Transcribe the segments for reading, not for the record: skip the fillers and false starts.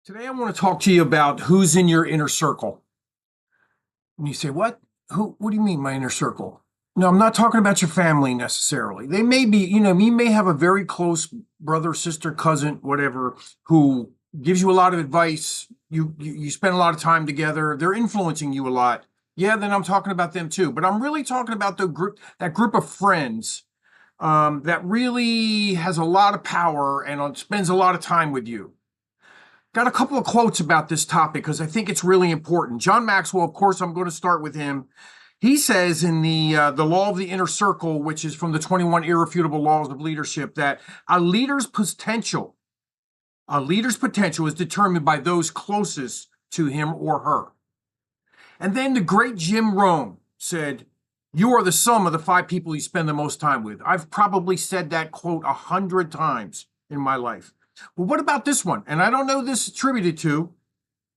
Today, I want to talk to you about who's in your inner circle. And you say, what? Who? What do you mean, my inner circle? No, I'm not talking about your family necessarily. They may be, you may have a very close brother, sister, cousin, whatever, who gives you a lot of advice. You spend a lot of time together. They're influencing you a lot. Yeah, then I'm talking about them too. But I'm really talking about that group of friends that really has a lot of power and spends a lot of time with you. Got a couple of quotes about this topic because I think it's really important. John Maxwell, of course, I'm going to start with him. He says in the Law of the Inner Circle, which is from the 21 Irrefutable Laws of Leadership, that a leader's potential, a leader's potential is determined by those closest to him or her. And then the great Jim Rohn said, "You are the sum of the five people you spend the most time with." I've probably said that quote 100 times in my life. Well, what about this one? And I don't know this attributed to.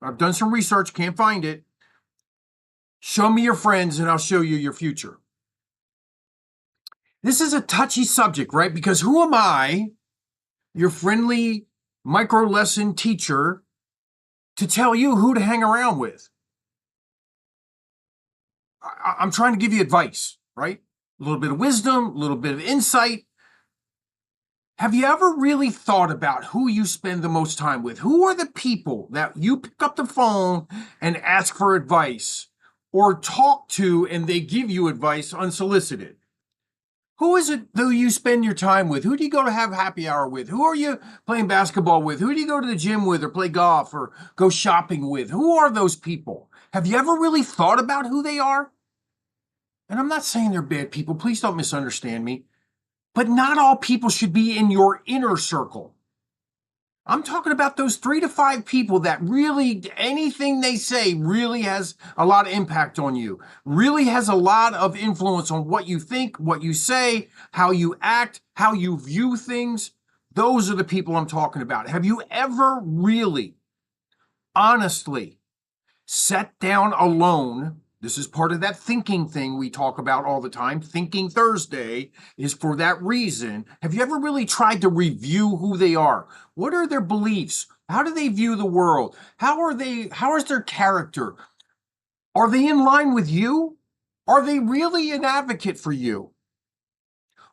I've done some research, can't find it. Show me your friends and I'll show you your future. This is a touchy subject, right? Because who am I, your friendly micro lesson teacher, to tell you who to hang around with? I'm trying to give you advice, right? A little bit of wisdom, a little bit of insight. Have you ever really thought about who you spend the most time with? Who are the people that you pick up the phone and ask for advice or talk to and they give you advice unsolicited? Who is it who you spend your time with? Who do you go to have happy hour with? Who are you playing basketball with? Who do you go to the gym with or play golf or go shopping with? Who are those people? Have you ever really thought about who they are? And I'm not saying they're bad people. Please don't misunderstand me. But not all people should be in your inner circle. I'm talking about those 3 to 5 people that really, anything they say really has a lot of impact on you, really has a lot of influence on what you think, what you say, how you act, how you view things. Those are the people I'm talking about. Have you ever really, honestly, sat down alone? This is part of that thinking thing we talk about all the time. Thinking Thursday is for that reason. Have you ever really tried to review who they are? What are their beliefs? How do they view the world? How is their character? Are they in line with you? Are they really an advocate for you?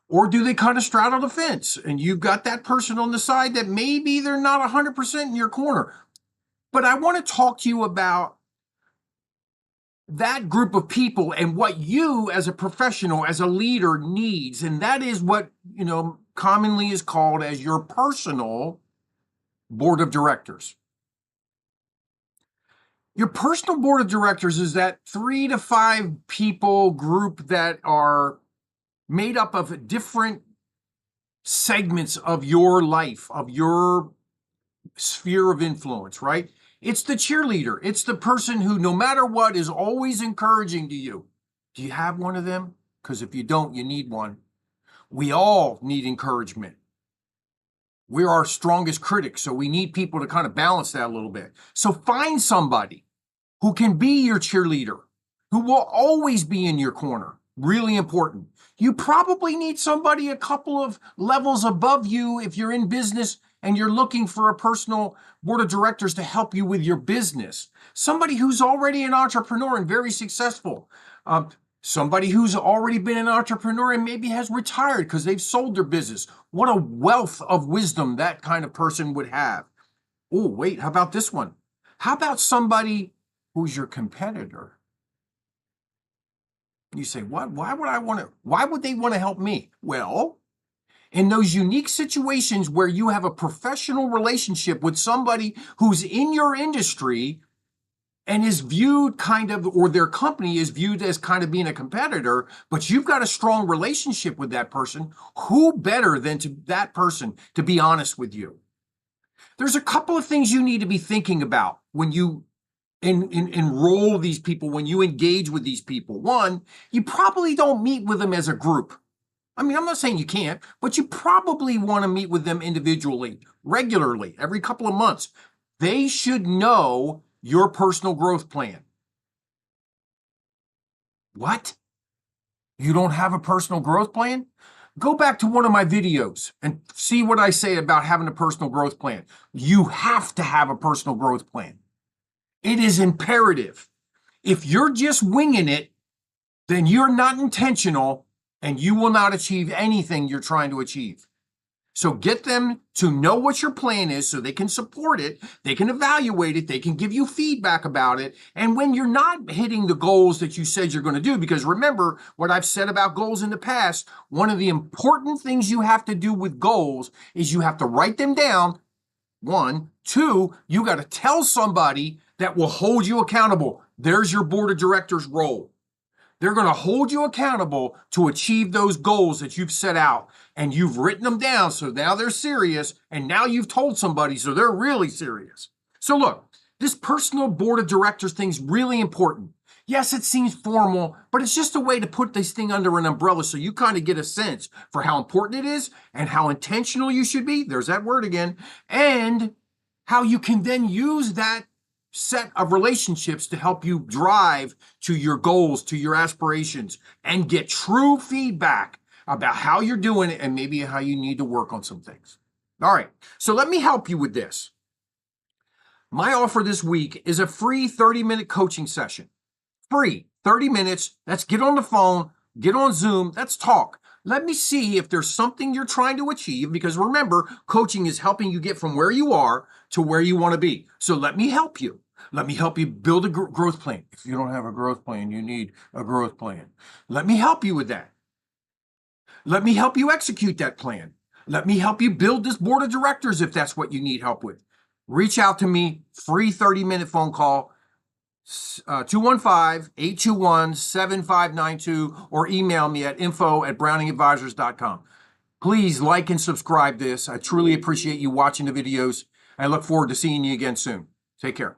Or do they kind of straddle the fence and you've got that person on the side that maybe they're not 100% in your corner? But I want to talk to you about that group of people and what you as a professional, as a leader needs. And that is what, commonly is called as your personal board of directors. Your personal board of directors is that 3 to 5 people group that are made up of different segments of your life, of your sphere of influence, right? It's the cheerleader. It's the person who, no matter what, is always encouraging to you. Do you have one of them? Because if you don't, you need one. We all need encouragement. We're our strongest critics, so we need people to kind of balance that a little bit. So find somebody who can be your cheerleader, who will always be in your corner. Really important. You probably need somebody a couple of levels above you if you're in business and you're looking for a personal board of directors to help you with your business. Somebody who's already an entrepreneur and very successful. Somebody who's already been an entrepreneur and maybe has retired because they've sold their business. What a wealth of wisdom that kind of person would have. Oh, wait, how about this one? How about somebody who's your competitor? You say, what? Why would they want to help me? Well, in those unique situations where you have a professional relationship with somebody who's in your industry and is viewed kind of, or their company is viewed as kind of being a competitor, but you've got a strong relationship with that person, who better than that person to be honest with you? There's a couple of things you need to be thinking about when you enroll these people, when you engage with these people. One, you probably don't meet with them as a group. I mean, I'm not saying you can't, but you probably want to meet with them individually, regularly, every couple of months. They should know your personal growth plan. What? You don't have a personal growth plan? Go back to one of my videos and see what I say about having a personal growth plan. You have to have a personal growth plan. It is imperative. If you're just winging it, then you're not intentional and you will not achieve anything you're trying to achieve. So get them to know what your plan is so they can support it, they can evaluate it, they can give you feedback about it. And when you're not hitting the goals that you said you're going to do, because remember what I've said about goals in the past, one of the important things you have to do with goals is you have to write them down. One. Two, you got to tell somebody that will hold you accountable. There's your board of directors role. They're going to hold you accountable to achieve those goals that you've set out, and you've written them down. So now they're serious, and now you've told somebody, so they're really serious. So look, this personal board of directors thing's really important. Yes, it seems formal, but it's just a way to put this thing under an umbrella so you kind of get a sense for how important it is and how intentional you should be. There's that word again. And how you can then use that set of relationships to help you drive to your goals, to your aspirations, and get true feedback about how you're doing it and maybe how you need to work on some things. All right, so let me help you with this. My offer this week is a free 30-minute coaching session. Free, 30 minutes. Let's get on the phone, get on Zoom, let's talk. Let me see if there's something you're trying to achieve, because remember, coaching is helping you get from where you are to where you want to be. So let me help you. Let me help you build a growth plan. If you don't have a growth plan, you need a growth plan. Let me help you with that. Let me help you execute that plan. Let me help you build this board of directors if that's what you need help with. Reach out to me, free 30-minute phone call, 215-821-7592, or email me at info@browningadvisors.com. Please like and subscribe this. I truly appreciate you watching the videos. I look forward to seeing you again soon. Take care.